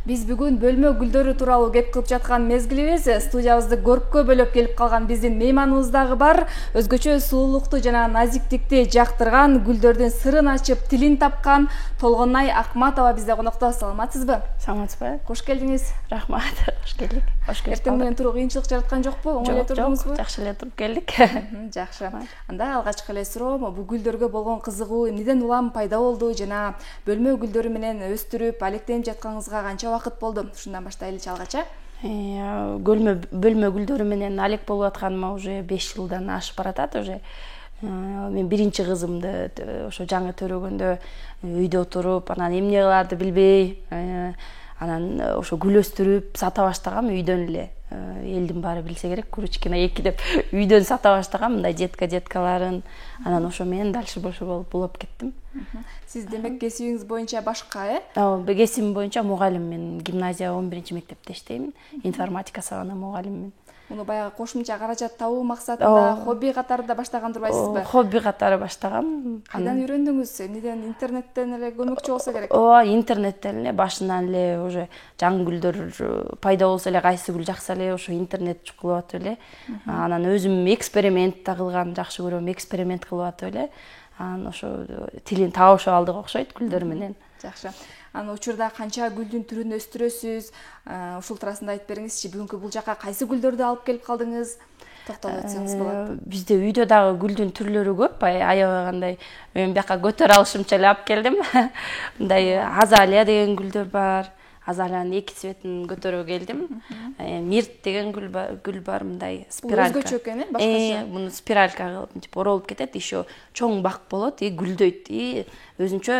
Биз бүгүн бөлмө гүлдөрү тууралуу кеп кылып жаткан мезгилибиз. Студиябызды көрккө бөлөп келип калган биздин мейманыбыз дагы бар. Өзгөчө сулуулукту жана назиктикти жактырган, гүлдөрдүн сырын ачып, тилин тапкан Толгонай Акматова бизде конокто. Саламатсызбы? Саламатсызбы? Кош келдиңиз. Рахмат. Кош келдик. Эртең менен туруу кыйынчылык жараткан жокпу? Оңой эле турдуңузбу? Жакшы эле туруп келдик. Жакшы. Анда алгачкы эле суроо, бул гүлдөргө болгон кызыгуу эмнеден улам пайда болду жана бөлмө гүлдөрү менен өстүрүп, алектенип жатканыңызга канча убакыт болду? Ушундан баштайлычы алгача. Бөлмө гүлдөрү менен алек болуп атканыма уже 5 жылдан ашып баратат уже. Мен биринчи кызымды ошо жаңы төрөгөндө үйдө отуруп, анан эмне кылаарды билбей, анан ошо гүл өстүрүп сата баштагам үйдөн эле. Элдин баары билсе керек, курочкина 2 деп үйдөн сата баштагам, мындай жеткаларын. Анан ошо менен дальше больше болуп улап кеттим. Сиз демек кесибиңиз боюнча башка, Ооба, кесибим боюнча мугалим. Мен гимназия 11-мектепте иштейм. Информатика сабагында мугалиммин. Муну баягы кошумча каражат табуу максатында хобби катарында баштаган турбайсызбы? Хобби катары баштагам. Кайдан үйрөндүңүз? Эмнеден? Интернеттен эле көмөкчү болсо керек. Ооба, интернеттен эле башынан эле уже жаңы гүлдөр пайда болсо эле кайсы гүл жакса эле ошо интернет чукулуп атып эле. Анан өзүм эксперимент да кылган жакшы көрөм, эксперимент кылып атып эле. Анан ошо тилин табышып алдык окшойт гүлдөр менен. Жакшы. Анан учурда канча гүлдүн түрүн өстүрөсүз? Ушул туурасында айтып бериңизчи. Бүгүнкү бул жака кайсы гүлдөрдү алып келип калдыңыз? Токтолуп өтсөңүз болот. Бизде үйдө дагы гүлдүн түрлөрү көп. Аябай кандай мен бияка көтөрө алышымча эле алып келдим. Мындай азалия деген гүлдөр бар. Азалиянын 2 цветин көтөрүп келдим. Мирт деген гүл бар, мындай спиралька. Өзгөчө экен, башкача. Муну спиралька кылып мынтип оролуп кетет, ещё чоң бак болот, гүлдөйт, өзүнчө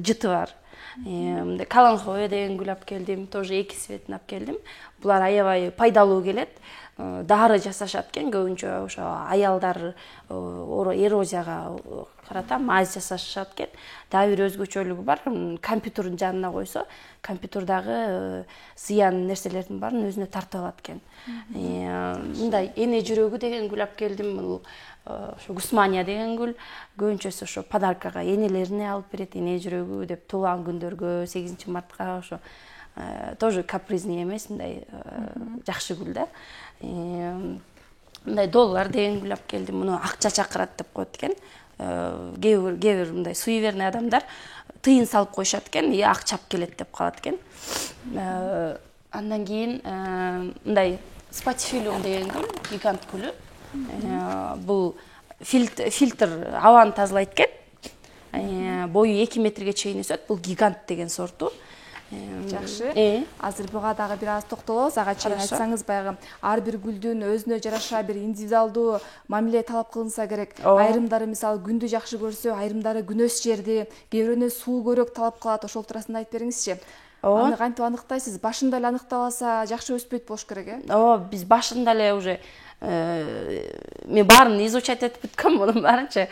жыты бар. Мындай каланхоя деген гүл алып келдим, тоже 2 цветин алып келдим. Булар аябай пайдалуу келет. Дары жасашат экен, көбүнчө ошо аялдар эрозияга карата мазь жасашат экен. Дагы бир өзгөчөлүгү бар, компьютердун жанына койсо, компьютердагы зыян нерселердин баарын өзүнө тартып алат экен. Мындай эне жүрөгү деген гүл алып келдим. Бул ошо гусмания деген гүл, көбүнчөсү ошо подаркага энелерине алып берет, эне жүрөгү деп туулган күндөргө, 8-мартка ошо тоже капризный эмес, мындай жакшы гүл да. Мындай доллар деген гүл алып келдим. Муну акча чакырат деп коет экен. Кээ бир мындай суеверный адамдар тыйын салып коюшат экен, акча алып келет деп калат экен. Андан кийин мындай спатифилиум деген гүл, гигант гүлү. Бул фильтр абаны тазалайт экен. Бою 2 метрге чейин өсөт. Бул гигант деген сорту. Жакшы. Азыр буга дагы бир аз токтолобуз. Ага чейин айтсаңыз, баягы ар бир гүлдүн өзүнө жараша бир индивидуалдуу мамиле талап кылынса керек. Айрымдары мисалы күндү жакшы көрсө, айрымдары күнөс жерди, кээ бирөөнө суу көрөк талап кылат. Ошол туурасында айтып бериңизчи. Аны кантип аныктайсыз? Башында эле аныктап алса, жакшы өспөйт болуш керек, Ооба, биз башында эле уже мен баарын изучать этип бүткөм, мунун баарынча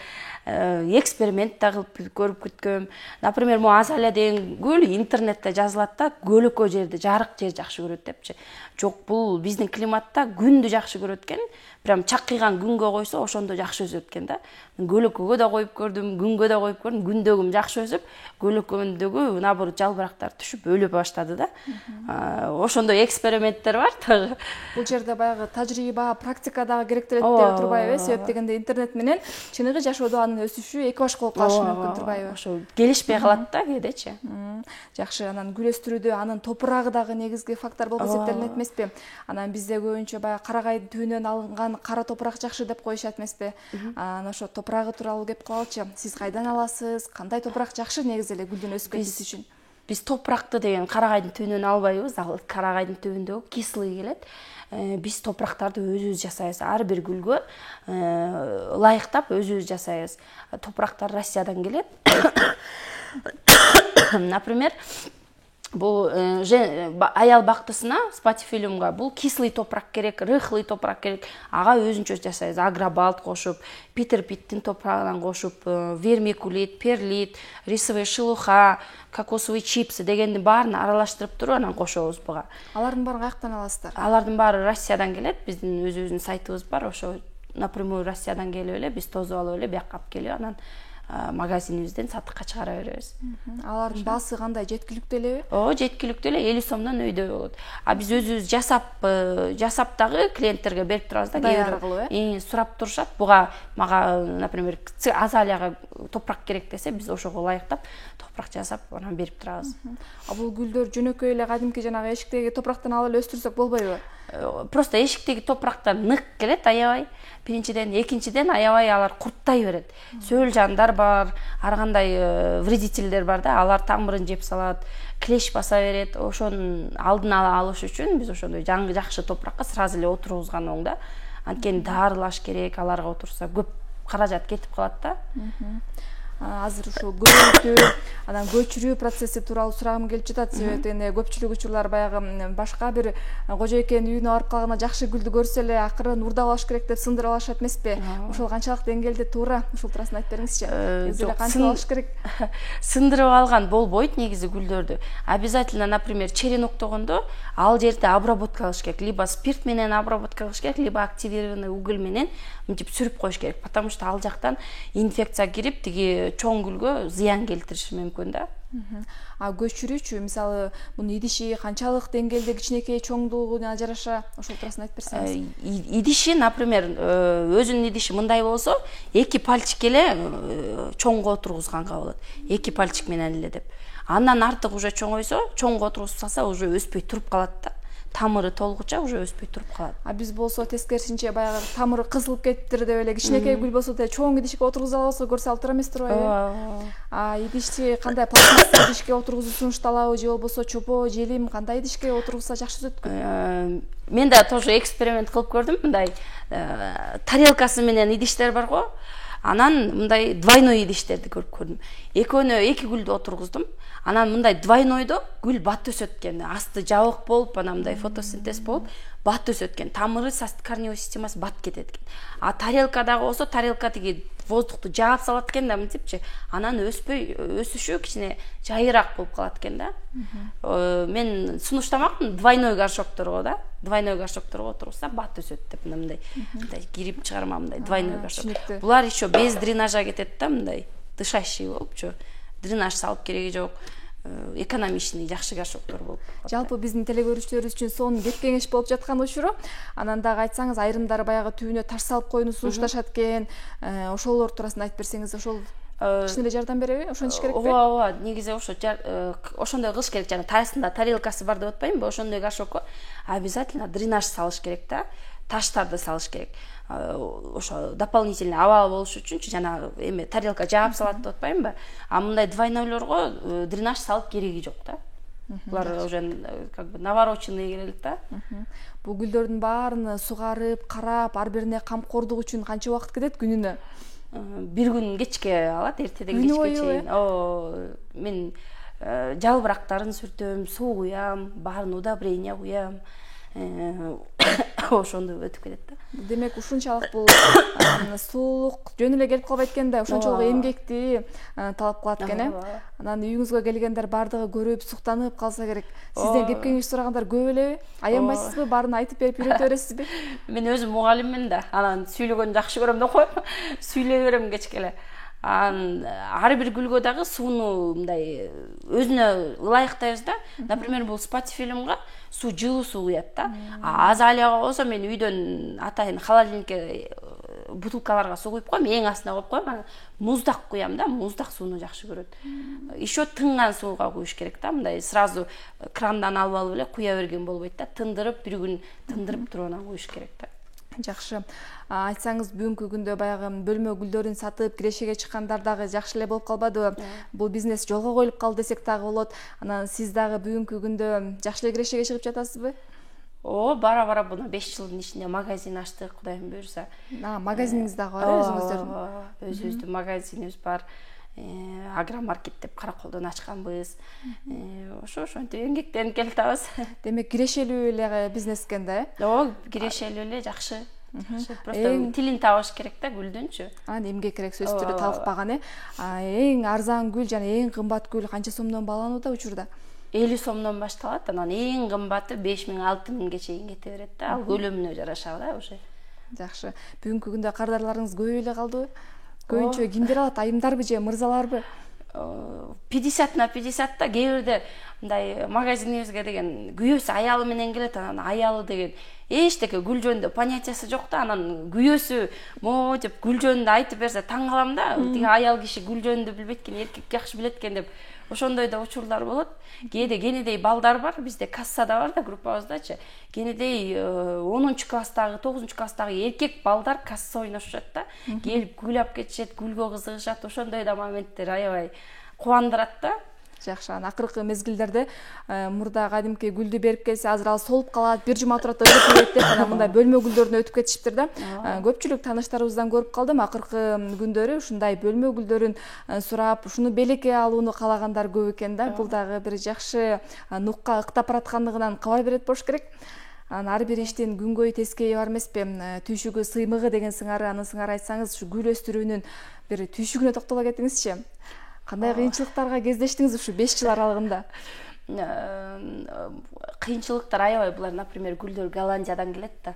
эксперимент да кылып көрүп бүткөм. Например, могу азалия деген гүл интернетте жазылат да, көлөкө жерди, жарык жер жакшы көрөт депчи. Жок, бул биздин климатта күндү жакшы көрөт экен. Прям чакыйган күнгө койсо, ошондо жакшы өсөт экен да. Көлөкөгө да коюп көрдүм, күнгө да коюп көрдүм. Күндөгүм жакшы өсүп, көлөкөндөгү наоборот жалбырактар түшүп өлө баштады да. Ошондой эксперименттер бар. Бул жерде баягы тажрыйба, практика дагы керектелет деп турбайбы? Себеп дегенде интернет менен чыныгы жашоодо анын өсүшү эки баш болуп калышы мүмкүн турбайбы? Ошо келишпей калат да кээдечи. Жакшы, анан гүл өстүрүүдө анын топурагы дагы негизги фактор болуп эсептелинет эмеспи? Анан бизде көбүнчө баягы карагайдын түбүнөн алынган кара топурак жакшы деп коюшат эмеспи? Анан ошо топурагы тууралуу кеп калалычы. Сиз кайдан аласыз? Кандай топурак жакшы негизи эле гүлдүн өсүп кетиши үчүн? Биз топуракты деген карагайдын түбүнөн албайбыз. Ал карагайдын түбүндө кислый келет. Биз топурактарды өзүбүз жасайбыз. Ар бир гүлгө ылайыктап өзүбүз жасайбыз. Топурактар Россиядан келет. Например, бул аял бактысына, спатифилиумга бул кислый топурак керек, рыхлый топурак керек. Ага өзүнчө жасайбыз. Агробалт кошуп, питер-питтин топурагынан кошуп, вермикулит, перлит, рисовая шелуха, кокосовый чипсы дегендин баарын аралаштырып туруп анан кошобуз буга. Алардын баарын каяктан аласыздар? Алардын баары Россиядан келет. Биздин өзүбүздүн сайтыбыз бар. Ошо напрямую Россиядан келип эле, биз тозуп алып эле бияка алып келип анан магазинибизден сатыкка чыгара беребиз. Алардын баасы кандай, жеткиликтүү элеби? Жеткиликтүү эле 50 сомдон өйдө болот. Биз өзүбүз жасап дагы клиенттерге берип турабыз да. Даяр кылып, сурап турушат. Буга мага, например, азалияга топурак керек десе, биз ошого ылайыктап топурак жасап, анан берип турабыз. Бул гүлдөр жөнөкөй эле кадимки жанагы эшиктеги топурактан алып эле өстүрсөк болбойбу? Просто эшиктеги топурактан нык келет, аябай. Биринчиден, экинчиден аябай алар курттай берет. Сөөл жандар бар, ар кандай вредительдер бар да, алар тамырын жеп салат, клеш баса берет. Ошонун алдын ала алыш үчүн биз ошондой жакшы топуракка сразу эле отургузган оң да. Анткени даарылаш керек, аларга отурса көп каражат кетип калат да. Азыр ушул көбөйтүү, анан көчүрүү процесси тууралуу сурагым келип жатат. Себеби көпчүлүк учурлар баягы башка бир кожоекенин үйүнө барып калганда жакшы гүлдү көрсө эле акыры нурдап алыш керек деп сындырып алышат эмеспи? Ошол канчалык деңгээлде туура? Ушул туурасында айтып бериңизчи. Өзү кантип алыш керек? Сындырып алган болбойт негизи гүлдөрдү. Обязательно, например, черенок тогондо ал жерде обработка кылыш керек. Либо спирт менен обработка кылыш керек, либо активированный уголь менен мынтип сүрүп коюш керек. Потому что ал жактан инфекция кирип, тиги чоң гүлгө зыян келтириши мүмкүн да. Көчүрүүчү, мисалы, мунун идиши канчалык деңгээлде кичинекей чоңдугуна жараша, ошол туурасында айтып берсеңиз. Идиши, например, өзүнүн идиши мындай болсо, 2 пальчик эле чоңго отургузганга болот. 2 пальчик менен эле деп. Андан артык уже чоңойсо, чоңго отургузуп салса, уже өспөй туруп калат да. Тамыры толгуча уже өспөй туруп калат. Биз болсо тескерисинче баягы тамыры кызылып кетиптир деп эле кичинекей гүл болсо да чоң идишке отургуза алса көрсө ал туура эмес турбайбы? Идишти кандай пластмасса идишке отургузуу сунушталабы же болбосо чопо, желим кандай идишке отургузса жакшы өтөт? Мен да тоже эксперимент кылып көрдүм. Мындай тарелкасы менен идиштер бар го. Анан мындай двойной идиштерди көрүп көрдүм. Экөөнө 2 гүлдү отургуздум. Анан мындай двойнойдо гүл бат өсөт экен. Асты жабык болуп, анан мындай фотосинтез болуп, бат өсөт экен. Тамыры, корневой системасы бат кетет экен. Тарелкадагы болсо, тарелка тиги воздухту жаап салат экен да, мынтипчи. Анан өспөй, өсүшү кичине жайыраак болуп калат экен да. Мен сунуштамакмын двойной горшокторго да. Двойной горшокторго отурса бат өсөт деп мындай кирип чыгарма мындай двойной горшок. Булар еще без дренажа кетет да, мындай дышащий болупчу. Дренаж салып кереги жок. Экономичный, жакшы горшоктор болуп. Жалпы биздин телекөрүүчүлөрүбүз үчүн сонун кеп кеңеш болуп жаткан учуру. Анан дагы айтсаңыз, айрымдары баягы түбүнө таш салып коюуну сунушташат экен. Ошолор туурасында айтып берсеңиз, ошол кичине эле жардам береби? Ошентиш керекпи? Ооба, негизи ошондой кылыш керек. Жана тайсында тарелкасы бар деп атпаймынбы? Ошондой горшокко обязательно дренаж салыш керек да. Таштарды салыш керек. Ошо дополнительный абал болуш үчүнчү, жана эме тарелка жаап салат деп атпаймынбы? Мындай двойнойлорго дренаж салып кереги жок да. Булар уже как бы навороченный келет да. Бул гүлдөрдүн баарын сугарып, карап, ар бирине камкордук үчүн канча убакыт кетет күнүнө? 1 күн кечке алат, эртеден кечке чейин. Мен жалбырактарын сүртөм, суу куям, баарын удобрение куям. Ошондой өтүп кетет да. Демек ушунчалык бул суулук жөн эле келип калбайт экен да, ошончолук эмгекти талап кылат экен. Анан үйүңүзгө келгендер бардыгы көрүп, суктанып калса керек. Сизден кеп кеңеш сурагандар көп элеби? Аянбайсызбы? Баарын айтып берип үйрөтө бересизби? Мен өзүм мугалиммин да. Анан сүйлөгөнү жакшы көрөм да коем. Сүйлөй берем кечке эле. Ар бир гүлгө дагы сууну мындай өзүнө ылайыктайбыз да. Например, бул спатифилумга суу жылуу суу куят да. Азалияга болсо мен үйдөн атайын холодильникке бутылкаларга суу куюп коем, эң астына коюп коем. Муздак куям да, муздак сууну жакшы көрөт. Еще тынган сууга куюш керек да, мындай сразу крандан алып алып эле куя берген болбойт да. Тындырып, бир күн тындырып туруп анан куюш керек да. Жакшы. Айтсаңыз, бүгүнкү күндө баягы бөлмө гүлдөрүн сатып кирешеге чыккандар дагы жакшы эле болуп калбадыбы? Бул бизнес жолго коюлуп калды десек дагы болот. Анан сиз дагы бүгүнкү күндө жакшы эле кирешеге чыгып жатасызбы? Бара-бара буна 5 жылдын ичинде магазин ачтык, Кудайым буйрса. Магазиниңиз дагы бар өзүңүздөрдүн? Өзүбүздүн магазинибиз бар. Агромаркет деп Караколдон ачканбыз. Ошентип эмгектенип келатабыз. Демек кирешелүү эле бизнес экен да, кирешелүү эле жакшы. Просто тилин табыш керек да гүлдүнчү. Эмгек керек, сөзсүз түрдө талыкпаган. Эң арзан гүл жана эң кымбат гүл канча сомдон бааланууда учурда? 50 сомдон башталат, анан эң кымбаты 5000-6000ге чейин кете берет да. Ал көлөмүнө жараша да уже. Жакшы. Бүгүнкү күндө кардарларыңыз көп эле калдыбы? көбүнчө кимдер алат, айымдарбы же мырзаларбы? 50/50 да. Кээ бирде мындай магазинибизге деген күйөөсү аялы менен келет, анан аялы деген эчтеке гүл жөнүндө понятиясы жок да, анан күйөөсү мо деп гүл жөнүндө айтып берсе таң калам да. Тиги аял киши гүл жөнүндө билбейт экен, эркек жакшы билет экен деп ошондой да учурлар болот. Кээде кенедей балдар бар, бизде кассада бар да группабыздачы. Кенедей 10-класстагы, 9-класстагы эркек балдар касса ойношушат да. Келип гүл алып кетишет, гүлгө кызыгышат. Ошондой да моменттер аябай кубандырат да. Жакшы, акыркы мезгилдерде мурда кадимки гүлдү берип келсе, азыр ал солуп калат, бир жума турат, өлүп кетет деп, анан мындай бөлмө гүлдөрүнө өтүп кетишиптир да. Көпчүлүк тааныштарыбыздан көрүп калдым, акыркы күндөрү ушундай бөлмө гүлдөрүн сурап, ушуну белекке алууну каалагандар көп экен да. Бул дагы бир жакшы нукка ыктап бараткандыгынан кабар берет болуш керек. Ар бир иштин күнгөй тескейи бар эмеспи? Түйшүгү сыймыгы деген сыңары, анын сыңары айтсаңыз, ушу гүл өстүрүүнүн бир түйшүгүнө токтоло кетиңизчи. Кандай кыйынчылыктарга кездештиңиз ушу 5 жыл аралыгында? Кыйынчылыктар аябай. Булар, например, гүлдөр Голландиядан келет да.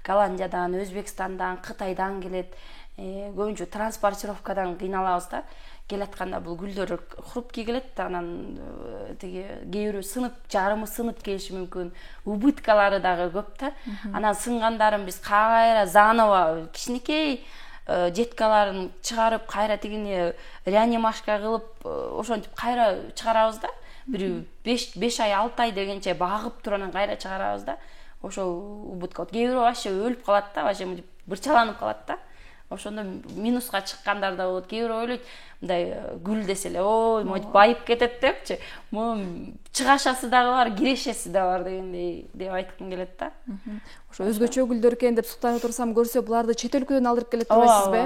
Голландиядан, Өзбекстандан, Кытайдан келет. Көбүнчө транспортировкадан кыйналабыз да. Келатканда бул гүлдөр хрупкий келет да, анан тиги кээ бирөө сынып, жарымы сынып келиши мүмкүн. Убыткалары дагы көп да. Анан сынгандарын биз кайра заново кичинекей жеткаларын чыгарып, кайра тигини реанимашка кылып, ошентип кайра чыгарабыз да. Бир 5 ай, 6 ай дегенче багып туруп анан кайра чыгарабыз да. Ошол убытка. Кээ бирөө вообще өлүп калат да, вообще бырчаланып калат да. Ошондо минуска чыккандар да болот. Кээ бирөө ойлойт, мындай гүл десе эле, ой, мойтип байып кетет депчи. Мунун чыгашасы дагы бар, кирешеси да бар дегендей деп айткым келет да. Ошо өзгөчө гүлдөр экен деп суктанып турсам, көрсө буларды чет өлкөдөн алдырып келет турбайсызбы?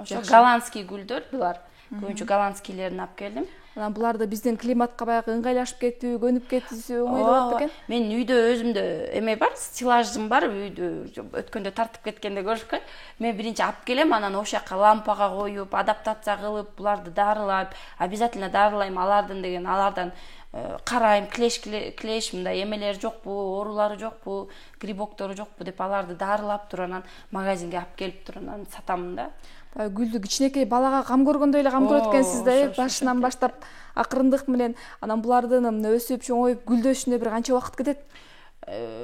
Ошо голландский гүлдөр булар. Көбүнчө голландскийлерин алып келдим. Анан буларды биздин климатка баягы ыңгайлашып кетүү, көнүп кетүүсү оңой болот бекен? Мен үйдө өзүмдө эме бар, стеллажым бар, үйдө өткөндө тартып кеткенде көрүшкөн. Мен биринчи алып келем, анан ошол жака лампага коюп, адаптация кылып, буларды дарылап, обязательно дарылайм алардан карайм, клеш мындай эмелери жокпу, оорулары жокпу, грибоктору жокпу деп аларды дарылап туруп анан магазинге алып келип туруп анан сатамын да. Гүлдү кичинекей балага кам көргөндөй эле кам көрөт экенсиз да, башынан баштап акырындык менен. Анан булардын өсүп, чоңоюп, гүлдөшүнө бир канча убакыт кетет?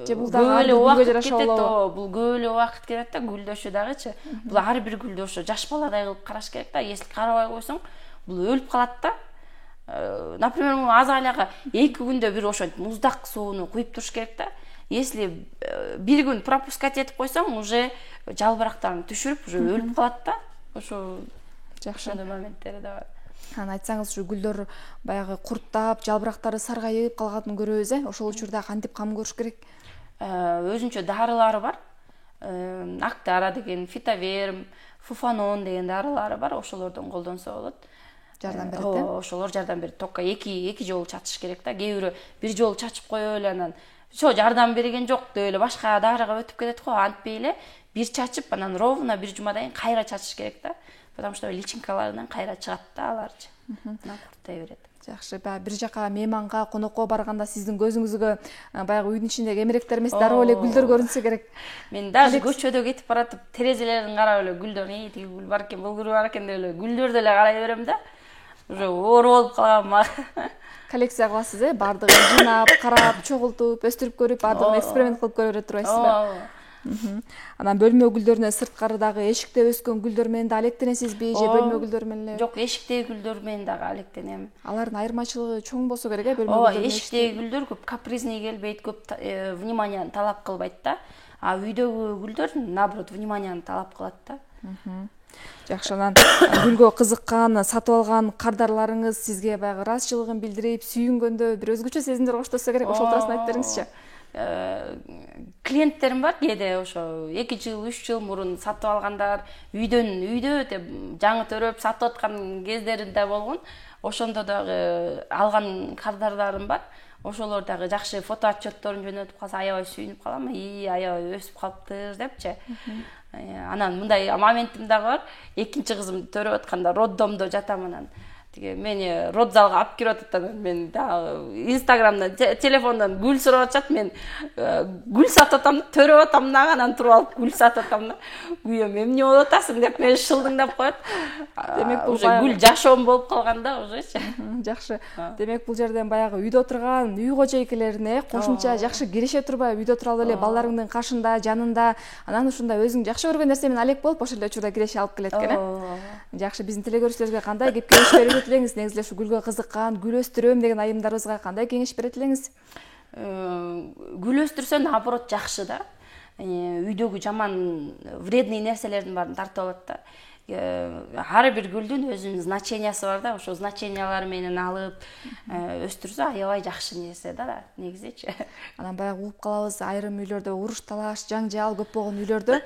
Же бул дагы гүлгө жараша болобу? Бул көп эле убакыт кетет да, гүлдөшү дагычы. Бул ар бир гүлдү ошо жаш баладай кылып караш керек да. Если карабай койсоң, бул өлүп калат да. Например, аз айляга 2 күндө бир ошентип муздак сууну куюп туруш керек да. Если бир күн пропускать этип койсоң, уже жалбырактарын түшүрүп, уже өлүп калат да. Ошо жакшы моменттери да бар. Анан айтсаңыз, ушу гүлдөр баягы курттап, жалбырактары саргайып калганын көрөбүз, ошол учурда кантип кам көрүш керек? Өзүнчө дарылары бар. Актара деген, фитоверм, фуфанон деген дарылары бар. Ошолордон колдонсо болот. Жардам берет. Ошолор жардам берет. Только эки жолу чачыш керек да. Кээ бирөө бир жолу чачып коюп эле анан ошо жардам берген жок деп эле башка дарыга өтүп кетет го. Антпей эле бир чачып, анан ровно бир жумадан кийин кайра чачыш керек да. Потому что личинкаларынан кайра чыгат да аларчы. Куртай берет. Жакшы, бир жака мейманга, конокко барганда сиздин көзүңүзгө баягы үйдүн ичиндеги эмеректер эмес, дароо эле гүлдөр көрүнсө керек. Мен даже көчөдө кетип баратып, терезелерин карап эле гүлдөр, тиги гүл бар экен, бул гүл бар экен деп эле гүлдөрдү эле карай берем да. Уже оору болуп калгам. Коллекция кыласыз, бардыгын жыйнап, карап, чогултуп, өстүрүп көрүп, бардыгын эксперимент кылып көрө берет турбайсызбы? Анан бөлмө гүлдөрүнө сырткары дагы эшикте өскөн гүлдөр менен да алектенесизби, же бөлмө гүлдөр менен эле? Жок, эшиктеги гүлдөр менен дагы алектенем. Алардын айырмачылыгы чоң болсо керек, бөлмө гүлдөр. Эшиктеги гүлдөр көп капризный келбейт, көп вниманияны талап кылбайт да. А үйдөгү гүлдөр наоборот вниманияны талап кылат да. Жакшы, анан гүлгө кызыккан, сатып алган кардарларыңыз сизге баягы ыраазычылыгын билдирип, сүйүнгөндө бир өзгөчө сезимдер коштосо керек, ошол туурасында айтып бериңизчи. Клиенттерим бар, кээде ошо 2 жыл, 3 жыл мурун сатып алгандар, үйдө деп жаңы төрөп сатып аткан кездеринде болгон. Ошондо дагы алган кардарларым бар. Ошолор дагы жакшы фото отчетторун жөнөтүп калса аябай сүйүнүп калам. Аябай өсүп калыптыр депчи. Анан мындай моментим дагы бар. Экинчи кызымды төрөп атканда роддомдо жатам, анан тиги мени родзалга алып кирип атат анан мен дагы инстаграмдан телефондон гүл сурап атышат, мен гүл сатып атам да, төрөп атам дагы, анан туруп алып гүл сатып атам да, күйөөм эмне болуп атасың деп мени шылдыңдап коет. Демек бул гүл жашоом болуп калган да ужечи. Жакшы. Демек бул жерден баягы үйдө отурган үй кожойкелерине кошумча жакшы кирише турбай, үйдө тура эле балдарыңдын кашында, жанында, анан ушундай өзүң жакшы көргөн нерсе менен алек болуп ошол эле учурда киреше алып келет экен, Жакшы, биздин телегөрүүчүлөргө кандай кеп кеңеш берет элеңиз? Негизи эле ушу гүлгө кызыккан, гүл өстүрөм деген айымдарыбызга кандай кеңеш берет элеңиз? Гүл өстүрсө наоборот жакшы да. Үйдөгү жаман вредный нерселердин баарын тартып алат да. Ар бир гүлдүн өзүнүн значениясы бар да, ошол значениялар менен алып өстүрсө аябай жакшы нерсе да негизичи. Анан баягы угуп калабыз, айрым үйлөрдө уруш талаш, жаңжал көп болгон үйлөрдө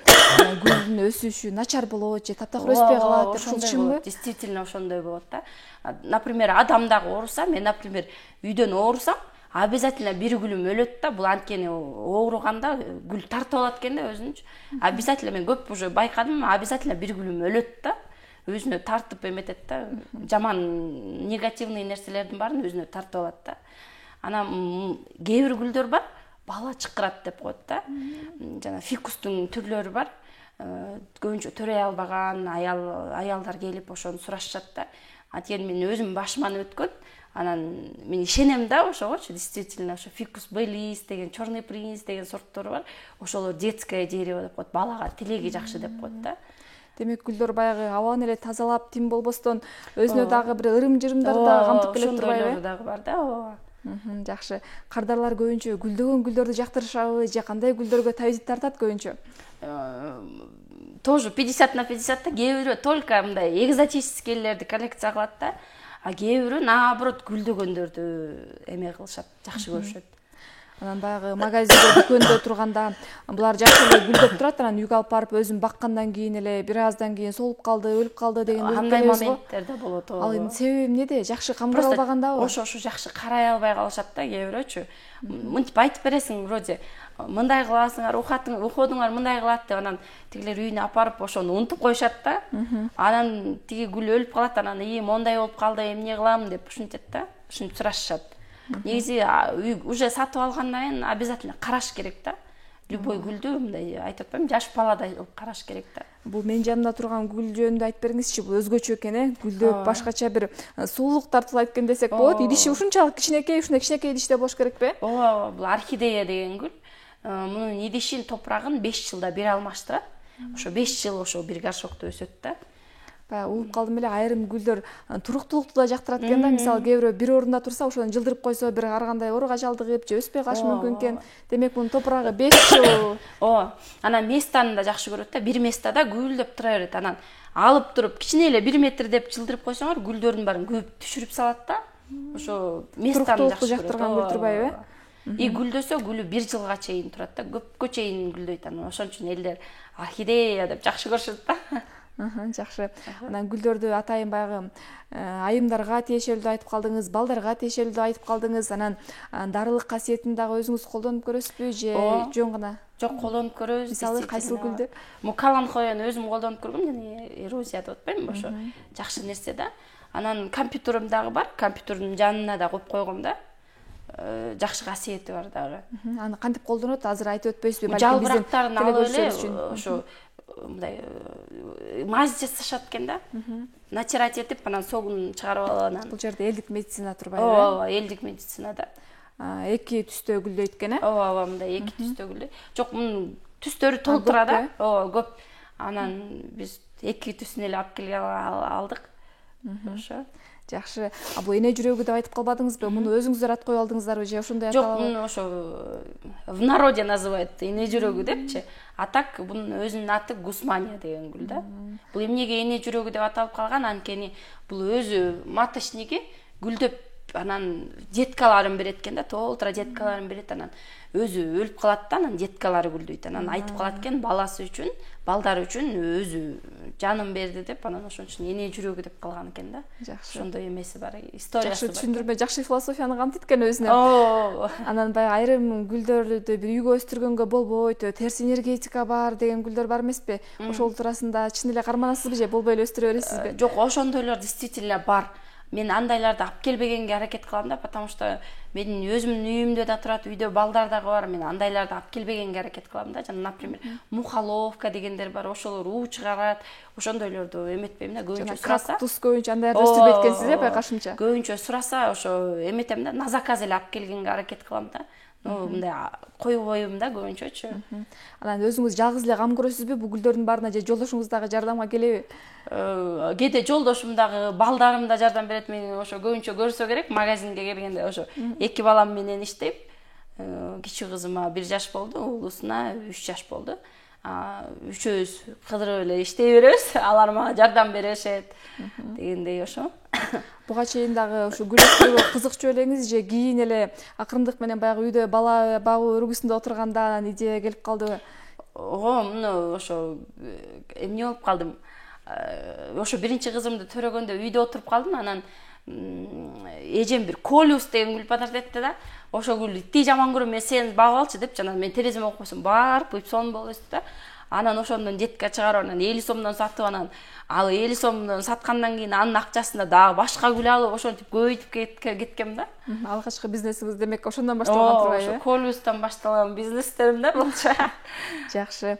гүлдүн өсүшү начар болот же таптакыр өспөй калат деп ошол чынбы? Действительно ошондой болот да. Например, адам дагы ооруса, мен например үйдөн оорусам, обязательно бир гүлүм өлөт да, бул анткени ооруганда гүл тартып алат экен да өзүнчү. Обязательно мен көп уже байкадым, обязательно бир гүлүм өлөт да, өзүнө тартып эметет да, жаман негативный нерселердин баарын өзүнө тартып алат да. Анан кээ бир гүлдөр бар, бала чыкырат деп коет да. Жана фикустун түрлөрү бар. Көбүнчө төрөй албаган аялдар келип ошону сурашат да. Анткени мен өзүм башыман өткөн. Анан мен ишенем да ошогочу, действительно ошо фикус белис деген, черный принц деген сорттор бар. Ошолор детское дерево деп коет, балага тилеги жакшы деп коет да. Демек гүлдөр баягы абаны эле тазалап, тим болбостон өзүнө дагы бир ырым-жырымдарды да камтып келет турбайбы? Ошондой дагы бар да. Жакшы. Кардарлар көбүнчө гүлдөгөн гүлдөрдү жактырышабы же кандай гүлдөргө табиз тартат көбүнчө? Тоже 50/50 да. Кээ бирөө только мындай экзотическийлерди коллекция кылат да. А кээ бирөө наоборот гүлдөгөндөрдү эме кылышат, жакшы көрүшөт. Анан баягы магазинде, дүкөндө турганда булар жакшы эле гүлдөп турат, анан үйгө алып барып өзүм баккандан кийин эле бир аздан кийин солуп калды, өлүп калды деген андай моменттер да болот. Ал эми себеби эмнеде? Жакшы камкара албагандабы? Ошо жакшы карай албай калышат да кээ бирөөчү. Мынтип айтып бересиң, вроде мындай кыласыңар, уходуңар мындай кылат деп, анан тигилер үйүнө апарып ошону унутуп коюшат да. Анан тиги гүл өлүп калат, анан мондай болуп калды, эмне кылам деп ушинтет да. Ушинтип сурашышат. Негизи уже сатып алгандан кийин обязательно караш керек да. Любой гүлдү мындай айтып атпаймынбы, жаш баладай кылып караш керек да. Бул менин жанымда турган гүл жөнүндө айтып бериңизчи, бул өзгөчө экен, Гүлдө башкача бир сулуулук тартылат экен десек болот. Идиши ушунчалык кичинекей, ушундай кичинекей идиште болуш керекпи? Ооба, бул орхидея деген гүл. Мунун идишин, топурагын 5 жылда бир алмаштырат. Ошо 5 жыл ошо бир горшокто өсөт да. Баягы угуп калдым эле, айрым гүлдөр туруктуулукту да жактырат экен да. Мисалы кээ бирөө бир орунда турса, ошону жылдырып койсо бир ар кандай ооруга чалдыгып же өспөй калышы мүмкүн экен. Демек мунун топурагы 5 жыл. Анан местаны да жакшы көрөт да. Бир местада гүлдөп тура берет. Анан алып туруп кичине эле 1 метр деп жылдырып койсоңор, гүлдөрдүн баарын көп түшүрүп салат да. Ошо местаны жакшы жактырган гүл турбайбы? И гүлдөсө гүлү 1 жылга чейин турат да. Көпкө чейин гүлдөйт. Анан ошон үчүн элдер орхидея деп жакшы көрүшөт да. Жакшы. Анан гүлдөрдү атайын баягы айымдарга тиешелүү айтып калдыңыз, балдарга тиешелүү айтып калдыңыз. Анан дарылык касиетин дагы өзүңүз колдонуп көрөсүзбү же жөн гана? Жок, колдонуп көрөбүз. Мисалы кайсыл гүлдү? Каланхояны өзүм колдонуп көргөм, жана эрозия деп атпаймынбы, ошо жакшы нерсе да. Анан компьютерим дагы бар, компьютердин жанына да коюп койгом да. Жакшы касиети бар дагы. Аны кантип колдонот? Азыр айтып өтпөйсүзбү? Жалбырактарын алып эле ошо мындай мазь жасашат экен да. Натирать этип, анан согун чыгарып алып, анан бул жерде элдик медицина турбайбы? Ооба, элдик медицина да. Эки түстө гүлдөйт экен, Ооба, мындай эки түстө гүлдөйт. Жок, мунун түстөрү толтура да. Ооба, көп. Анан биз эки түсүн эле алып келип алдык. Ошо. Жакшы. Бул эне жүрөгү деп айтып калбадыңызбы? Муну өзүңүздөр ат коюп алдыңыздарбы же ошондой аталабы? Жок, муну ошо в народе называют эне жүрөгү депчи. А так бунун өзүнүн аты гусмания деген гүл да. Бул эмнеге эне жүрөгү деп аталып калган? Анткени бул өзү маточниги гүлдөп, анан деткаларын берет экен да, толтура деткаларын берет, анан өзү өлүп калат да, анан деткалары гүлдөйт. Анан айтып калат экен, баласы үчүн, балдары үчүн өзү жанын берди деп, анан ошон үчүн эне жүрөгү деп калган экен да. Жакшы. Ошондой эмеси бар, историясы бар. Жакшы түшүндүрмө, жакшы философияны камтыйт экен өзүнө. Анан баягы айрым гүлдөрдү бир үйгө өстүргөнгө болбойт, терс энергетика бар деген гүлдөр бар эмеспи? Ошол туурасында чын эле карманасызбы же болбой эле өстүрө бересизби? Жок, ошондойлор действительно бар. мен андайларды алып келбегенге аракет кылам да, потому что менин өзүмдүн үйүмдө да турат, үйдө балдар дагы бар, мен андайларды алып келбегенге аракет кылам да. Жана, например, мухоловка дегендер бар, ошолор уу чыгарат, ошондойлорду эметпейм да, көбүнчө сураса. Кактус көбүнчө андайларды өстүрбөй экенсиз, байкашымча. Көбүнчө сураса, ошо эметем да, на заказ эле алып келгенге аракет кылам да. Мындай коюп коюм да көбүнчөчү. Анан өзүңүз жалгыз эле кам көрөсүзбү? Бул гүлдөрдүн баарына же жолдошуңуз дагы жардамга келеби? Кээде жолдошум дагы, балдарым да жардам берет. Мен ошо көбүнчө көрсө керек, магазинге келгенде ошо эки балам менен иштейм. Кичи кызыма 1 жаш болду, уулусуна 3 жаш болду. Үчөөбүз кыдырып эле иштей беребиз, алар мага жардам беришет дегендей ошо. Буга чейин дагы ушу гүл өстүрүүгө кызыкчу элеңиз же кийин эле акырындык менен баягы үйдө бала багуу өргүсүндө отурганда анан идея келип калдыбы? Муну ошо эмне болуп калдым. Ошо биринчи кызымды төрөгөндө үйдө отуруп калдым, анан эжем бир колюс деген гүл подарок этти да. Ошо гүл итти жаман көрөм, мен сени багып алчы деп, жана мен тереземе коюп койсом барып буйуп сонун болуп өстү да. Анан ошондон жетке чыгарып, анан 50 сомдон сатып, анан ал 50 сомдон саткандан кийин анын акчасына дагы башка гүл алып, ошентип көбөйтүп кеткем да. Алгачкы бизнесиңиз демек ошондон башталган турбайбы? Ошо колюстан башталган бизнестерим да болчу. Жакшы.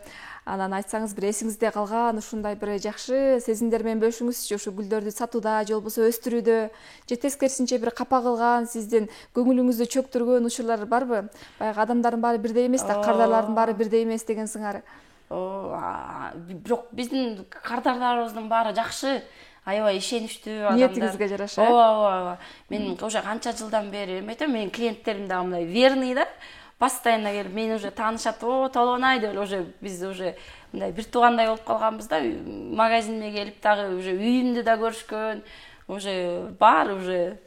Анан айтсаңыз, бир эсиңизде калган ушундай бир жакшы сезимдер менен бөлүшүңүзчү, ушу гүлдөрдү сатууда же болбосо өстүрүүдө, же тескерисинче бир капа кылган, сиздин көңүлүңүздү чөктүргөн учурлар барбы? Баягы адамдардын баары бирдей эмес да, кардарлардын баары бирдей эмес деген сыңары. Бирок биздин кардарларыбыздын баары жакшы, аябай ишеничтүү адамдар. Ниетиңизге жараша. Ооба. Мен уже канча жылдан бери эметем, менин клиенттерим да мындай верный да. Постоянно келип мени уже таанышат, толгонай деп уже биз уже мындай бир туугандай болуп калганбыз да. Магазиниме келип дагы уже үйүмдү да көрүшкөн, уже бар уже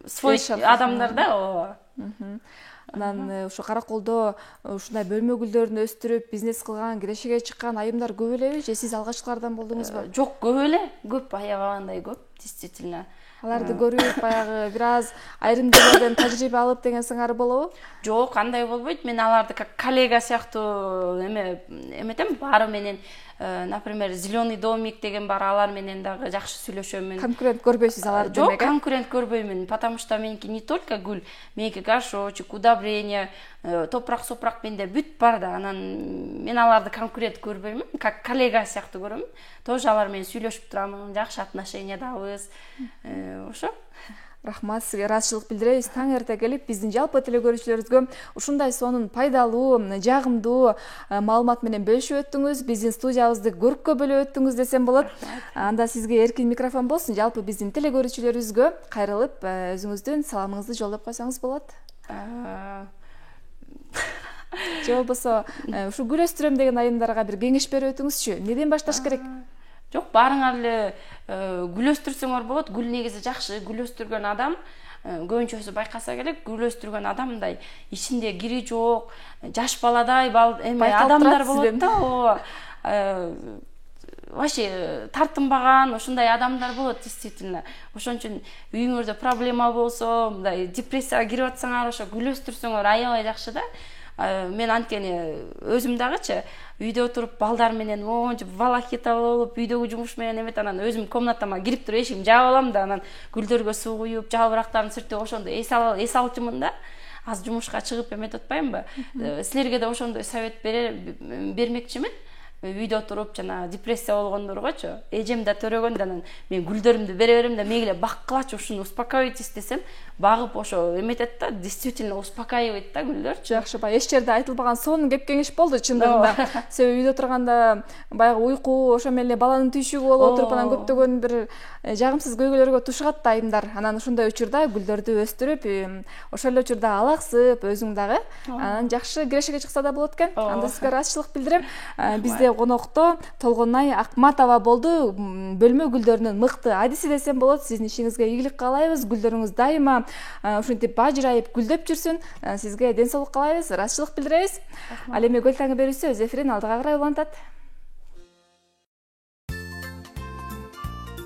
свой адамдар да. Анан ушу Караколдо ушундай бөлмө гүлдөрүн өстүрүп бизнес кылган, кирешеге чыккан айымдар көп элеби же сиз алгачкылардан болдуңузбу? Жок, көп эле, көп, аябагандай көп, действительно. Аларды көрүп, баягы бир аз айрым жерлерден тажрыйба алып деген сыңары болобу? Жок, андай болбойт. Мен аларды как коллега сыяктуу эметем, баары менен, например, Зеленый домик деген бар, алар менен дагы жакшы сүйлөшөмүн. Конкурент көрбөйсүз аларды демек? Жок, конкурент көрбөймүн, потому что меники не только гүл, меники горшочек, удобрение, топурак-сопурак менде бүт бар да. Анан мен аларды конкурент көрбөймүн, как коллега сыяктуу көрөм. Тоже алар менен сүйлөшүп турамын, жакшы отношениядабыз. Ошо. Рахмат, сизге ыраазычылык билдиребиз. Таң эрте келип биздин жалпы телекөрүүчүлөрүбүзгө ушундай сонун пайдалуу, жагымдуу маалымат менен бөлүшүп өттүңүз. Биздин студиябызды көрккө бөлүп өттүңүз десем болот. Анда сизге эркин микрофон болсун. Жалпы биздин телекөрүүчүлөрүбүзгө кайрылып өзүңүздүн саламыңызды жолдоп койсоңуз болот. Же болбосо ушу гүл өстүрөм деген айымдарга бир кеңеш берип өтүңүзчү. Неден башташ керек? Жок, баарыңар эле гүл өстүрсөңөр болот. Гүл негизи жакшы. Гүл өстүргөн адам көбүнчөсү байкаса керек, гүл өстүргөн адам мындай ичинде кири жок, жаш баладай адамдар болот да. Вообще тартынбаган ушундай адамдар болот, действительно. Ошон үчүн үйүңөрдө проблема болсо, мындай депрессияга кирип атсаңар, ошо гүл өстүрсөңөр аябай жакшы да. Мен анткени өзүм дагычы үйдө отуруп балдар менен мончип волокита болуп, үйдөгү жумуш менен эмет, анан өзүм комнатама кирип туруп эшигимди жаап алам да, анан гүлдөргө суу куюп, жалбырактарын сүртүп ошондо эс алчумун да. Аз жумушка чыгып эметип атпаймынбы? Силерге да ошондой совет бермекчимин. Үйдө отуруп жана депрессия болгондоргочу, эжем да төрөгөндө анан мен гүлдөрүмдү бере берем да, мейле баккылачы, ушуну успокоить десем, багып ошо эметет да, действительно успокаивает да гүлдөр. Жакшы, эч жерде айтылбаган сонун кеп кеңеш болду чындыгында. Себеби үйдө отурганда баягы уйку, ошо менен эле баланын түйшүгү болуп отуруп, анан көптөгөн бир жагымсыз көйгөйлөргө тушугат да айымдар. Анан ошондой учурда гүлдөрдү өстүрүп, ошол эле учурда алаксып, өзүң дагы анан жакшы кирешеге чыкса да болот экен. Анда сизге ыраазычылык билдирем. Бизде конокто Толгонай Акматова болду. Бөлмө гүлдөрүнүн мыкты адиси десем болот. Сиздин ишиңизге ийгилик каалайбыз. Гүлдөрүңүз дайыма ушинтип бажырайып, гүлдөп жүрсүн. Сизге ден соолук каалайбыз, ыраазычылык билдиребиз. Ал эми көл таңы берүүсү өз эфирин алдыга карай улантат.